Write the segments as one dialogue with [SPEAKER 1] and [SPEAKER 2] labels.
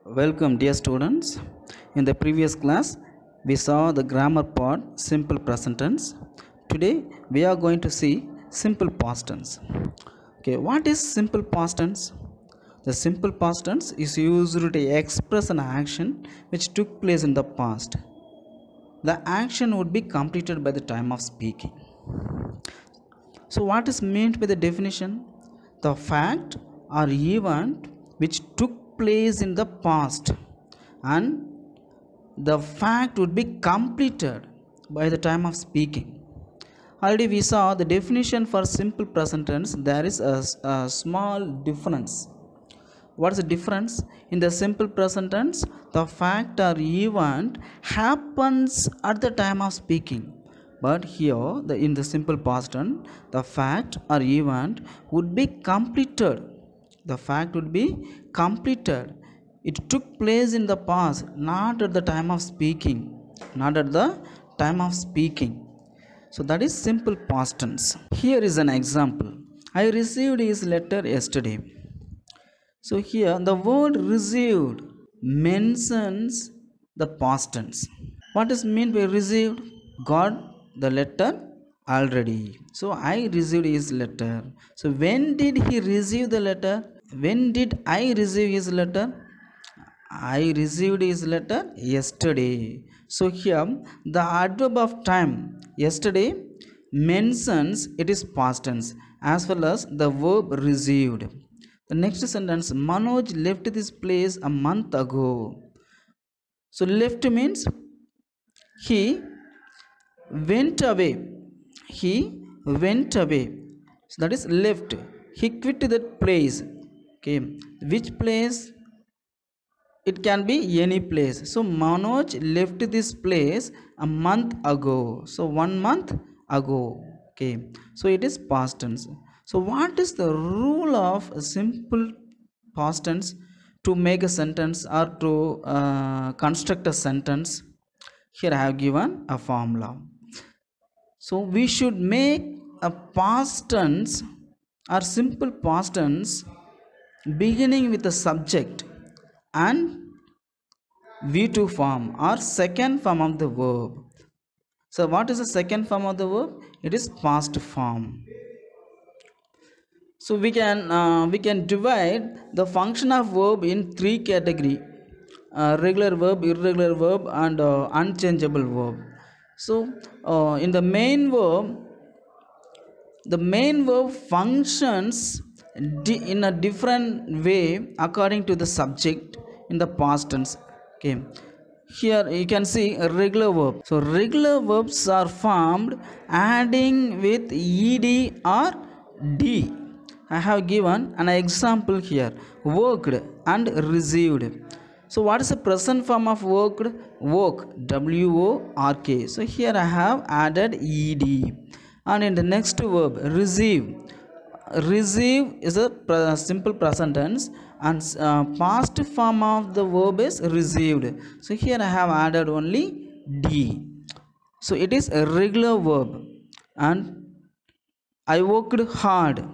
[SPEAKER 1] Welcome, dear students. In the previous class, we saw the grammar part, simple present tense. Today, we are going to see simple past tense. Okay, what is simple past tense? The simple past tense is used to express an action which took place in the past. The action would be completed by the time of speaking. So, what is meant by the definition? The fact or event which took place in the past and the fact would be completed by the time of speaking. Already we saw the definition for simple present tense. There is a small difference. What is the difference? In the simple present tense, the fact or event happens at the time of speaking. But here, in the simple past tense, the fact or event would be completed. The fact would be completed. It took place in the past, not at the time of speaking. Not at the time of speaking. So that is simple past tense. Here is an example. I received his letter yesterday. So here the word received mentions the past tense. What is meant by received? Got the letter already. So I received his letter. So when did he receive the letter? When did I receive his letter? I received his letter yesterday. So here the adverb of time yesterday mentions it is past tense as well as the verb received. The next sentence, Manoj left this place a month ago. So left means he went away. He went away. So that is left. He quit that place. Okay. Which place? It can be any place. So Manoj left this place a month ago. So 1 month ago. Okay. So it is past tense. So what is the rule of a simple past tense to make a sentence or to construct a sentence? Here I have given a formula. So we should make a past tense or simple past tense beginning with the subject and V2 form or second form of the verb. So what is the second form of the verb? It is past form. So we can divide the function of verb in three category: regular verb, irregular verb, and unchangeable verb. So in the main verb functions in a different way according to the subject in the past tense. Okay. Here you can see a regular verb. So regular verbs are formed adding with ed or d. I have given an example here: worked and received. So what is the present form of worked? Work, W-O-R-K. So here I have added ed. And in the next verb, receive. Receive is a simple present tense and past form of the verb is received. So here I have added only d. So it is a regular verb. And I worked hard.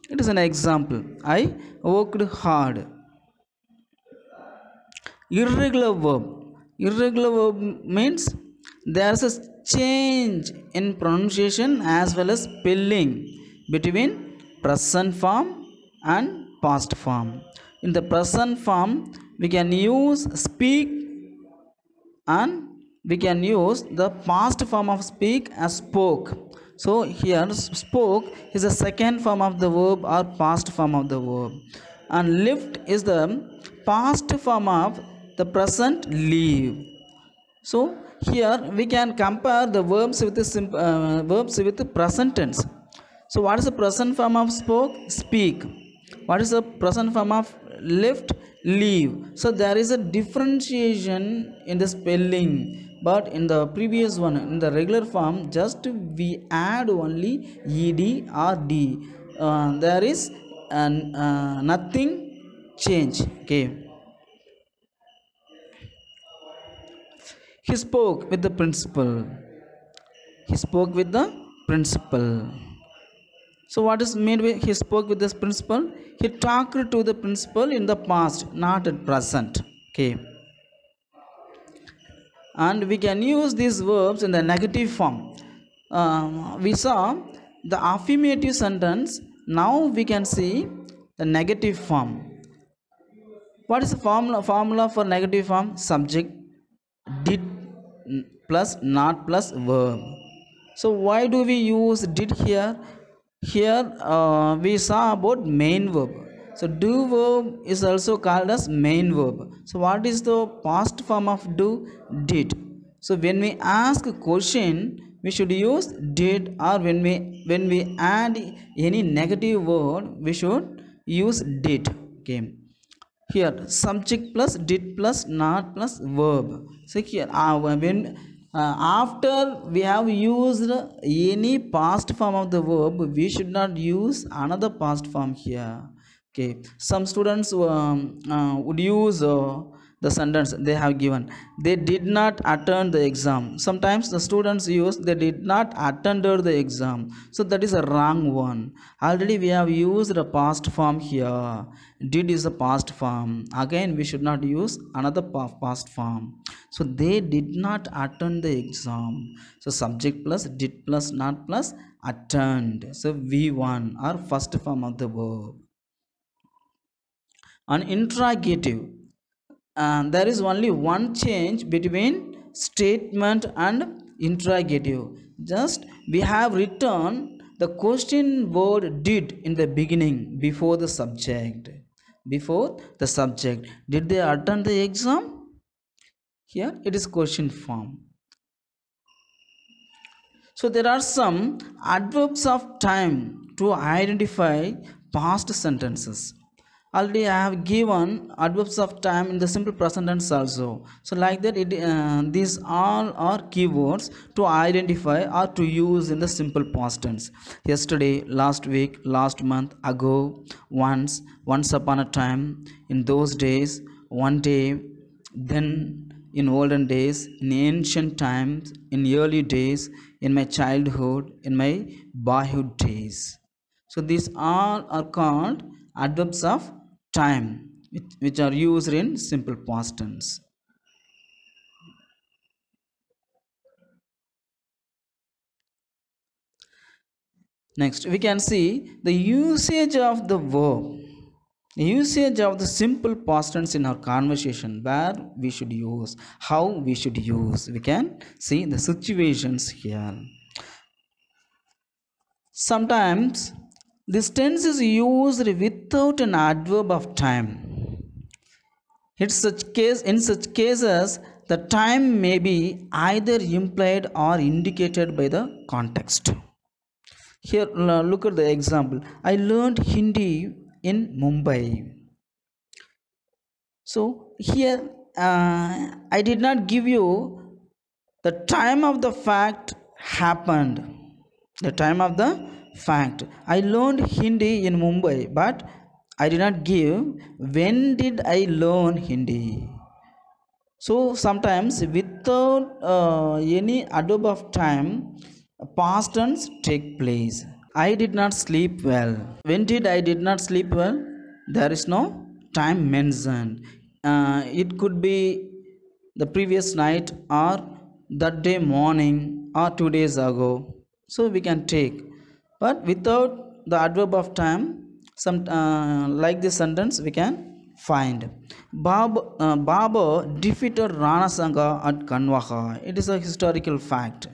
[SPEAKER 1] It is an example. I worked hard. Irregular verb. Irregular verb means there is a change in pronunciation as well as spelling between present form and past form. In the present form, we can use speak and we can use the past form of speak as spoke. So here spoke is the second form of the verb or past form of the verb, and lived is the past form of the present live. So here we can compare the verbs with the verbs with the present tense. So what is the present form of spoke? Speak. What is the present form of left? Leave. So there is a differentiation in the spelling, but in the previous one, in the regular form, just we add only ed or d. There is nothing change. Okay. He spoke with the principal. He spoke with the principal. So what is meant by he spoke with this principal? He talked to the principal in the past, not at present. Okay, and we can use these verbs in the negative form. We saw the affirmative sentence. Now we can see the negative form. What is the formula for negative form? Subject, did plus not plus verb. So why do we use did here? Here we saw about main verb. So do verb is also called as main verb. So what is the past form of do? Did. So when we ask a question, we should use did, or when we add any negative word, we should use did. Okay, here subject plus did plus not plus verb. So here when after we have used any past form of the verb, we should not use another past form here. Okay, some students would use the sentence they have given, they did not attend the exam. Sometimes the students use they did not attend the exam, so that is a wrong one. Already we have used the past form here. Did is the past form. Again we should not use another past form. So they did not attend the exam. So subject plus did plus not plus attend. So v1 or first form of the verb. On interrogative, there is only one change between statement and interrogative. Just we have written the question word did in the beginning before the subject. Before the subject, did they attend the exam? Here it is question form. So there are some adverbs of time to identify past sentences. Already I have given adverbs of time in the simple present tense also. So like that these all are keywords to identify or to use in the simple past tense. Yesterday, last week, last month, ago, once upon a time, in those days, one day, then, in olden days, in ancient times, in early days, in my childhood, in my boyhood days. So these all are called adverbs of time, which are used in simple past tense. Next, we can see the usage of the verb, the usage of the simple past tense in our conversation, where we should use, how we should use. We can see the situations here. Sometimes this tense is used without an adverb of time. In such cases, the time may be either implied or indicated by the context. Here, look at the example. I learned Hindi in Mumbai. So here, I did not give you the time of the fact happened. The time of the fact. I learned Hindi in Mumbai, but I did not give when did I learn Hindi. So sometimes without any adverb of time, past tense take place. I did not sleep well. When did I did not sleep well? There is no time mentioned. It could be the previous night, or that day morning, or 2 days ago. So we can take, but without the adverb of time, some like this sentence we can find. Babur defeated Rana Sanga at Kanwaha. It is a historical fact.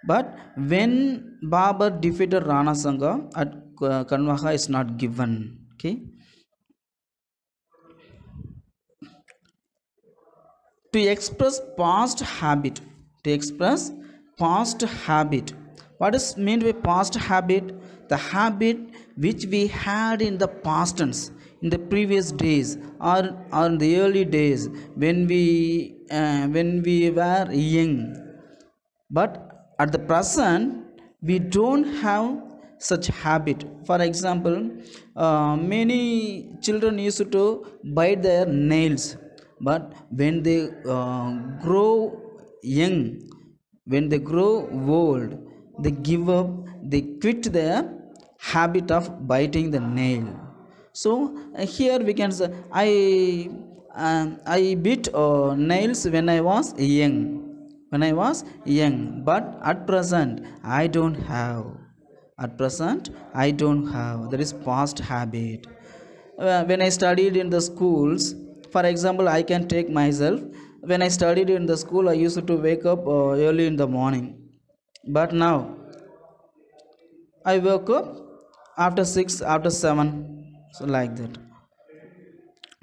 [SPEAKER 1] But when Babur defeated Rana Sanga at Kanwaha is not given. Okay. To express past habit. To express past habit. What is meant by past habit? The habit which we had in the past tense, in the previous days, or in the early days when we were young. But at the present, we don't have such habit. For example, many children used to bite their nails, but when they grow young, when they grow old, they give up, they quit their habit of biting the nail. So here we can say, I bit nails when I was young. When I was young, but at present I don't have. At present I don't have. That is past habit. When I studied in the schools, for example, I can take myself. When I studied in the school, I used to wake up early in the morning. But now I woke up after 6, after 7, so like that.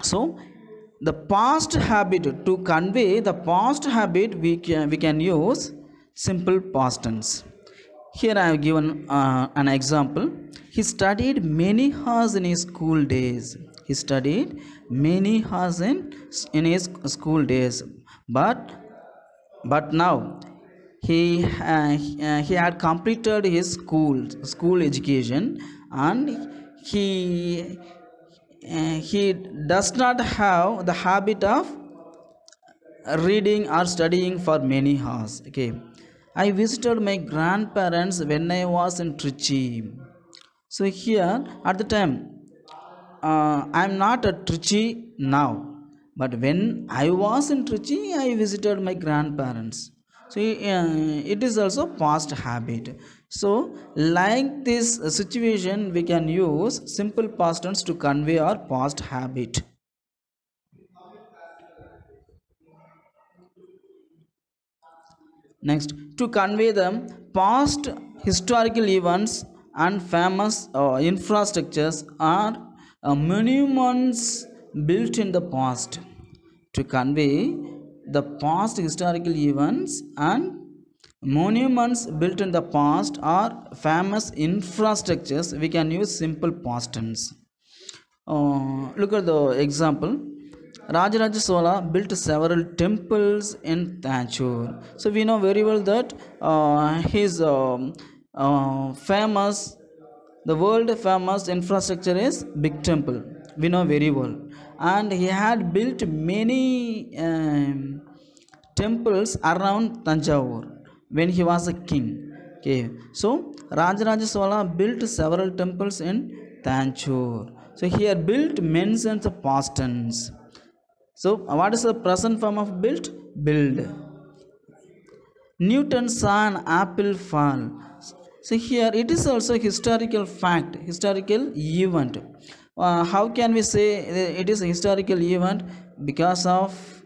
[SPEAKER 1] So the past habit, to convey the past habit, we can use simple past tense. Here I have given an example. He studied many hours in his school days. He studied many hours in his school days. But now he had completed his school education, and he he does not have the habit of reading or studying for many hours. Okay, I visited my grandparents when I was in Trichy. So here at the time, I'm not at Trichy now, but when I was in Trichy, I visited my grandparents. So it is also past habit. So like this situation, we can use simple past tense to convey our past habit. Next, to convey the past historical events and famous infrastructures or monuments built in the past. To convey the past historical events and monuments built in the past or famous infrastructures, we can use simple past tense. Look at the example. Rajaraja Sola built several temples in Tanjore. So we know very well that his famous, the world famous infrastructure is big temple. We know very well, and he had built many temples around Tanjore when he was a king. Okay, so Rajaraja Sola built several temples in Tanjore. So here built mentions the past tense. So what is the present form of built? Build. Newton saw an apple fall. So here it is also historical fact, historical event. How can we say it is a historical event? Because of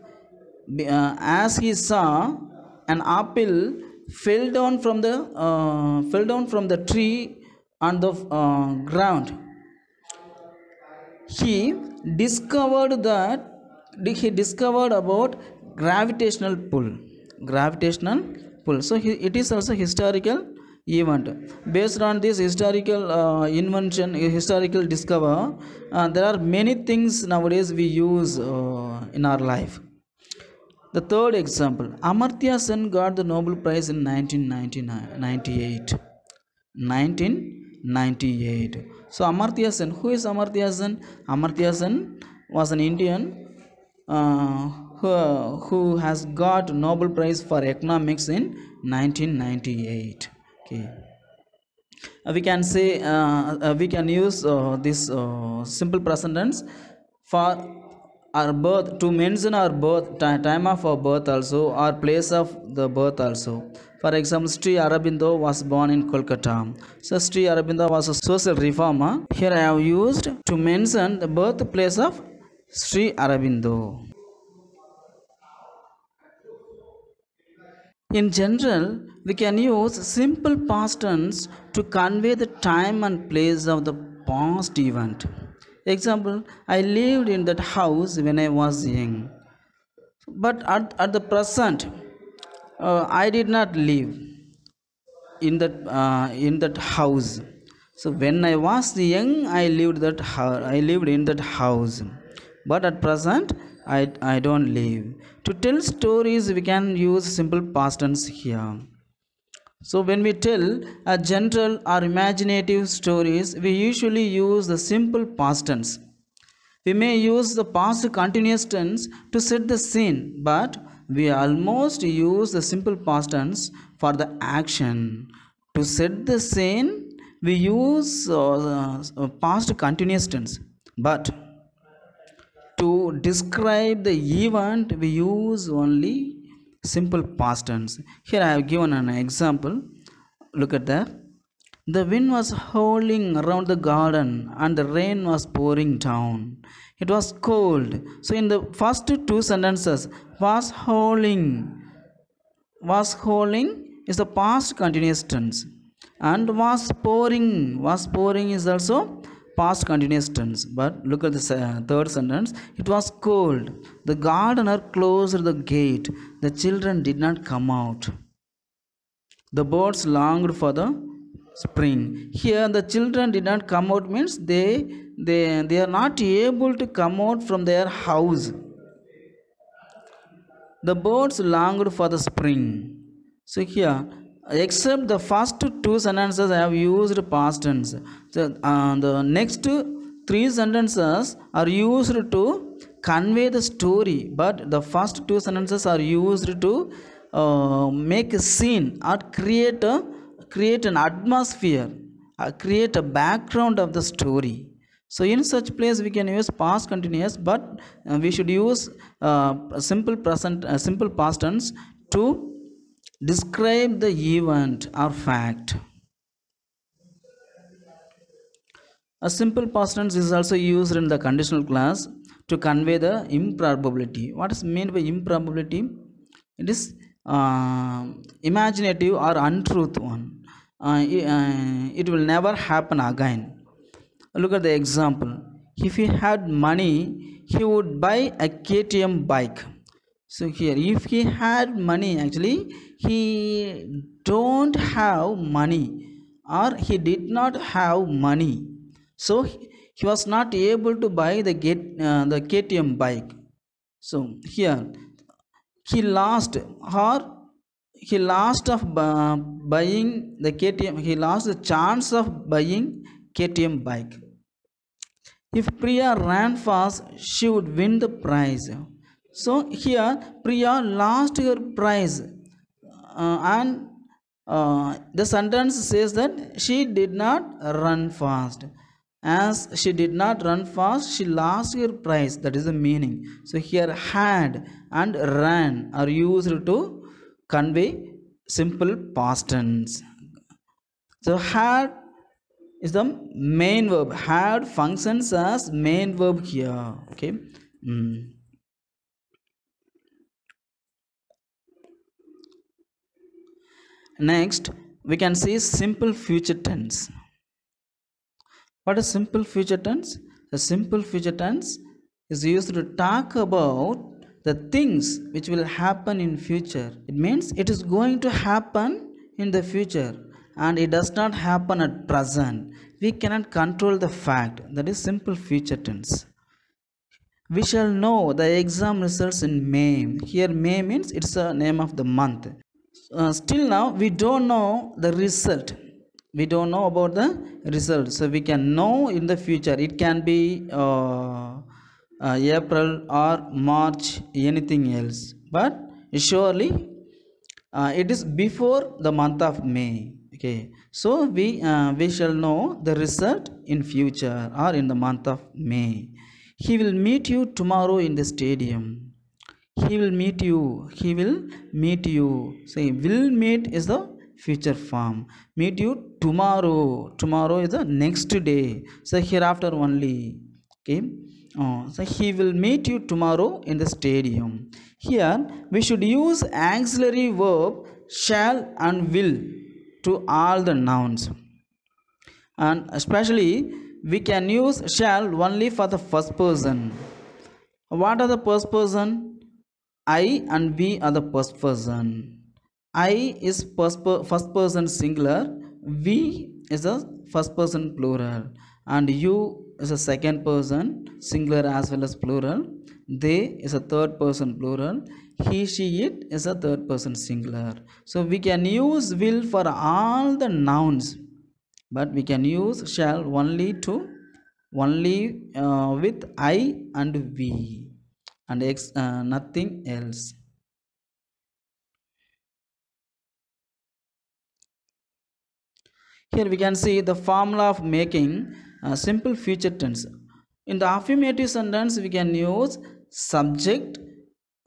[SPEAKER 1] as he saw an apple fell down from the tree on the ground. He discovered that he discovered about gravitational pull. So it is also historical event. Based on this historical invention, historical discover, there are many things nowadays we use in our life. The third example, Amartya Sen got the Nobel Prize in 1998. 1998. So Amartya Sen, who is Amartya Sen? Amartya Sen was an Indian uh, who has got Nobel Prize for economics in 1998. Okay, we can say we can use this simple present tense for our birth, to mention our birth time of our birth also, or place of the birth also. For example, Sri Aurobindo was born in Kolkata. So Sri Aurobindo was a social reformer. Here I have used to mention the birthplace of Sri Aurobindo. In general, we can use simple past tense to convey the time and place of the past event. Example, I lived in that house when I was young. But at the present, I did not live in that house. So when I was young, I lived in that house. But at present, I don't live. To tell stories, we can use simple past tense here. So when we tell a general or imaginative stories, we usually use the simple past tense. We may use the past continuous tense to set the scene, but we almost use the simple past tense for the action. To set the scene, we use past continuous tense, but to describe the event we use only simple past tense. Here I have given an example. Look at that. The wind was howling around the garden and the rain was pouring down. It was cold. So in the first two sentences, was howling is the past continuous tense, and was pouring is also past continuous tense. But look at the third sentence. It was cold. The gardener closed the gate. The children did not come out. The birds longed for the spring. Here the children did not come out means they are not able to come out from their house. The birds longed for the spring. So here, except the first two sentences, I have used past tense. So the next three sentences are used to convey the story, but the first two sentences are used to make a scene or create an atmosphere, create a background of the story. So in such place we can use past continuous, but we should use simple past tense to describe the event or fact. A simple past tense is also used in the conditional clause to convey the improbability. What is meant by improbability? It is imaginative or untruth one. It will never happen again. Look at the example. If he had money, he would buy a KTM bike. So here, if he had money, actually he don't have money, or he did not have money. So he was not able to buy the KTM bike. So here he lost, of buying the KTM. He lost the chance of buying KTM bike. If Priya ran fast, she would win the prize. So here Priya lost her prize, and the sentence says that she did not run fast. As she did not run fast, she lost her prize. That is the meaning. So here had and ran are used to convey simple past tense. So had is the main verb. Had functions as main verb here. Okay. Next, we can see simple future tense. What is simple future tense? A simple future tense is used to talk about the things which will happen in future. It means it is going to happen in the future and it does not happen at present. We cannot control the fact. That is simple future tense. We shall know the exam results in May. Here May means it's a name of the month. Still now we don't know the result. We don't know about the result. So we can know in the future. It can be April or March, anything else. But surely it is before the month of May. Okay. So we shall know the result in future or in the month of May. He will meet you tomorrow in the stadium. He will meet you. He will meet you. Say will meet is the future form. Meet you tomorrow. Tomorrow is the next day. So hereafter only. Okay. So he will meet you tomorrow in the stadium. Here we should use auxiliary verb shall and will to all the nouns. And especially we can use shall only for the first person. What are the first person? I and we are the first person. I is first person singular, we is a first person plural, and you is a second person singular as well as plural. They is a third person plural. He, she, it is a third person singular. So we can use will for all the nouns, but we can use shall only with I and we and nothing else. Here we can see the formula of making simple future tense. In the affirmative sentence, we can use subject,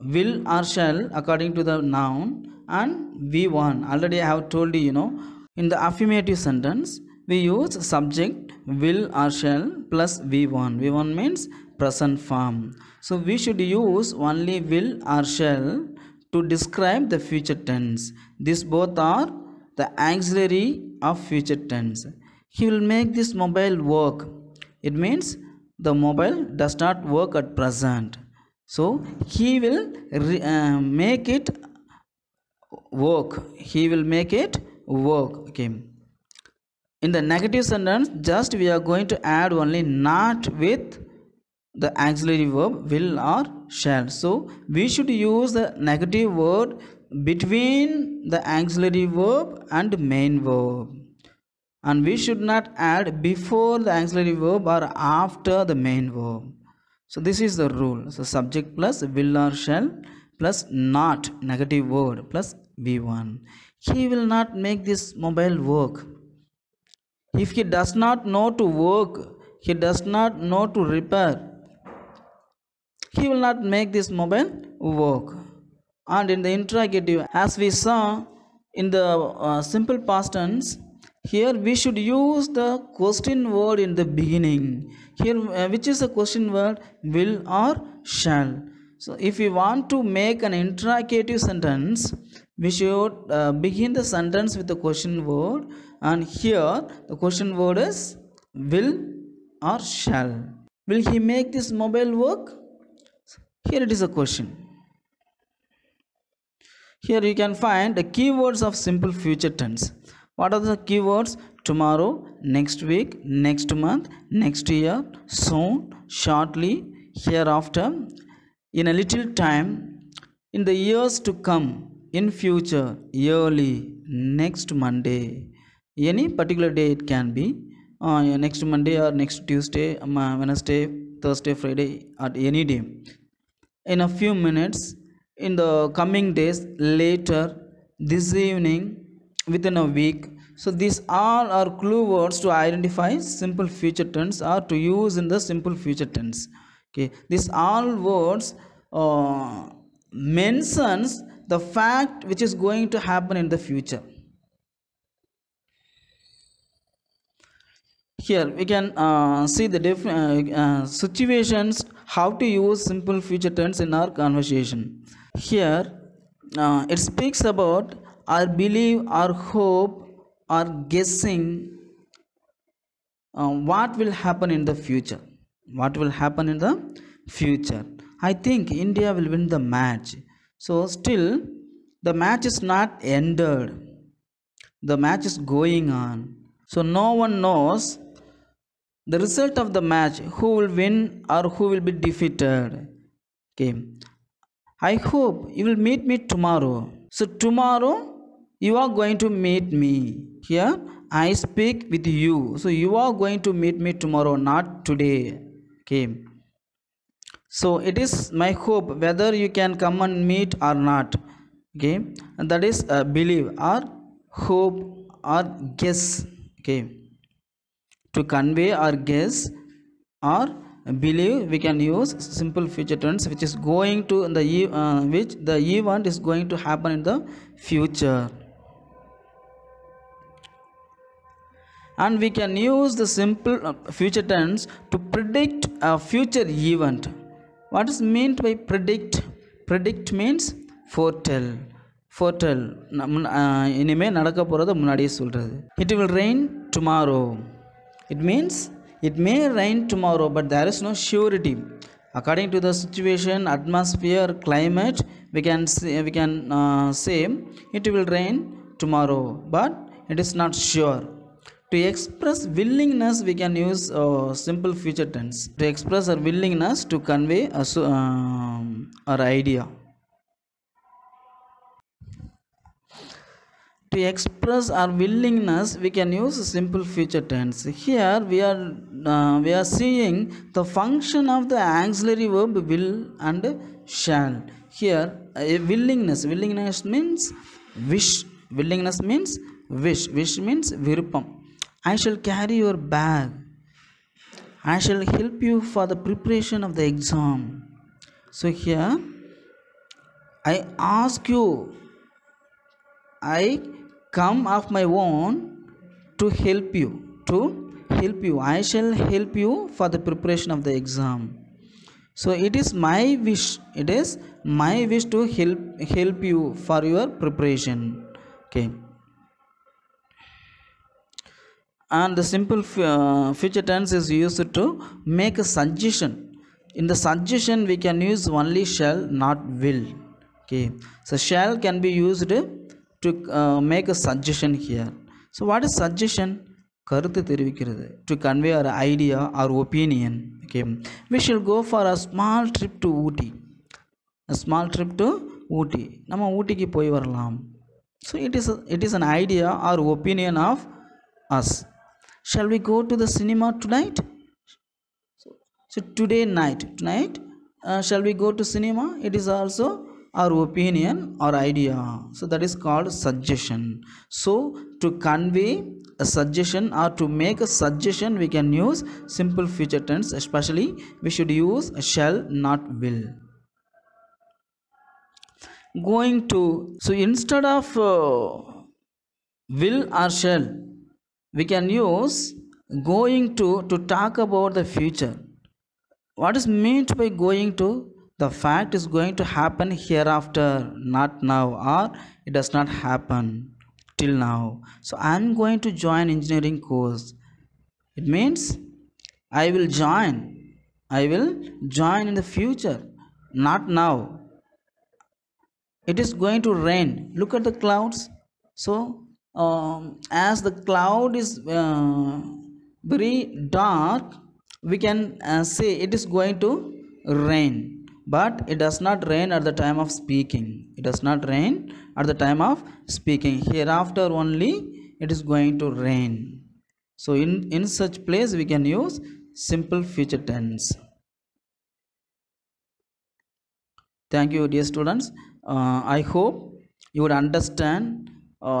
[SPEAKER 1] will or shall according to the noun, and we want. Already I have told you, in the affirmative sentence, we use subject, will or shall plus V1. V1 means present form. So we should use only will or shall to describe the future tense. These both are the auxiliary of future tense. He will make this mobile work. It means the mobile does not work at present. So he will make it work. He will make it work. Okay. In the negative sentence, just we are going to add only not with the auxiliary verb will or shall. So we should use the negative word between the auxiliary verb and main verb, and we should not add before the auxiliary verb or after the main verb. So this is the rule. So subject plus will or shall plus not negative word plus V1. He will not make this mobile work. If he does not know to work, he does not know to repair, he will not make this mobile work. And in the interrogative, as we saw in the simple past tense, here we should use the question word in the beginning. Here which is the question word? Will or shall. So if we want to make an interrogative sentence, we should begin the sentence with the question word, and here the question word is will or shall. Will he make this mobile work? Here it is a question. Here you can find the keywords of simple future tense. What are the keywords? Tomorrow, next week, next month, next year, soon, shortly, hereafter, in a little time, in the years to come, in future, yearly, next Monday. Any particular day it can be. Next Monday or next Tuesday, Wednesday, Thursday, Friday, or any day. In a few minutes, in the coming days, later, this evening, within a week. So these all are clue words to identify simple future tense or to use in the simple future tense. Okay, these all words mentions the fact which is going to happen in the future. Here we can see the different situations how to use simple future tense in our conversation. Here it speaks about our belief, our hope, or guessing what will happen in the future. What will happen in the future? I think India will win the match. So still the match is not ended. The match is going on. So no one knows the result of the match, who will win or who will be defeated. Okay. I hope you will meet me tomorrow. So tomorrow you are going to meet me. Here I speak with you. So you are going to meet me tomorrow, not today. Okay. So it is my hope whether you can come and meet or not. Okay. And that is believe or hope or guess. Okay. To convey or guess or believe, we can use simple future tense which is going to which the event is going to happen in the future. And we can use the simple future tense to predict a future event. What is meant by predict? Predict means foretell. Foretell. இனிமே நடக்க போறது முன்னாடியே சொல்றது. It will rain tomorrow. It means it may rain tomorrow, but there is no surety. According to the situation, atmosphere, climate, we can say it will rain tomorrow, but it is not sure. To express willingness, we can use simple future tense. To express our willingness to convey our idea. To express our willingness, we can use simple future tense. Here we are seeing the function of the auxiliary verb will and shall. Here willingness means wish. Willingness means wish. Wish means virupam. I shall carry your bag. I shall help you for the preparation of the exam. So here I ask you, I come of my own to help you. To help you. I shall help you for the preparation of the exam. So it is my wish. It is my wish to help you for your preparation. Okay. And the simple future tense is used to make a suggestion. In the suggestion we can use only shall, not will. Okay, so shall can be used to make a suggestion here. So what is suggestion? கருத்து தெரிவிக்கிறது, to convey our idea or opinion. Okay, we shall go for a small trip to Ooty. A small trip to Ooty. நம்ம ஊட்டிக்கு போய் வரலாம். So it is an idea or opinion of us. Shall we go to the cinema tonight? So today night, tonight, shall we go to cinema? It is also our opinion or idea. So that is called suggestion. So to convey a suggestion or to make a suggestion, we can use simple future tense. Especially we should use shall, not will. Going to, so instead of will or shall, we can use going to talk about the future. What is meant by going to? The fact is going to happen hereafter, not now, or it does not happen till now. So I am going to join engineering course. It means I will join in the future, not now. It is going to rain. Look at the clouds. So as the cloud is very dark, we can say it is going to rain, but it does not rain at the time of speaking. It does not rain at the time of speaking. Hereafter only it is going to rain. So in such place we can use simple future tense. Thank you, dear students. I hope you would understand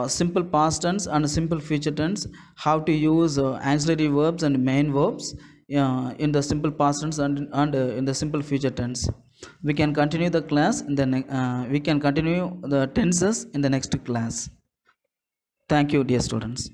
[SPEAKER 1] simple past tense and simple future tense, how to use auxiliary verbs and main verbs in the simple past tense and in the simple future tense. We can continue the class in the we can continue the tenses in the next class. Thank you, dear students.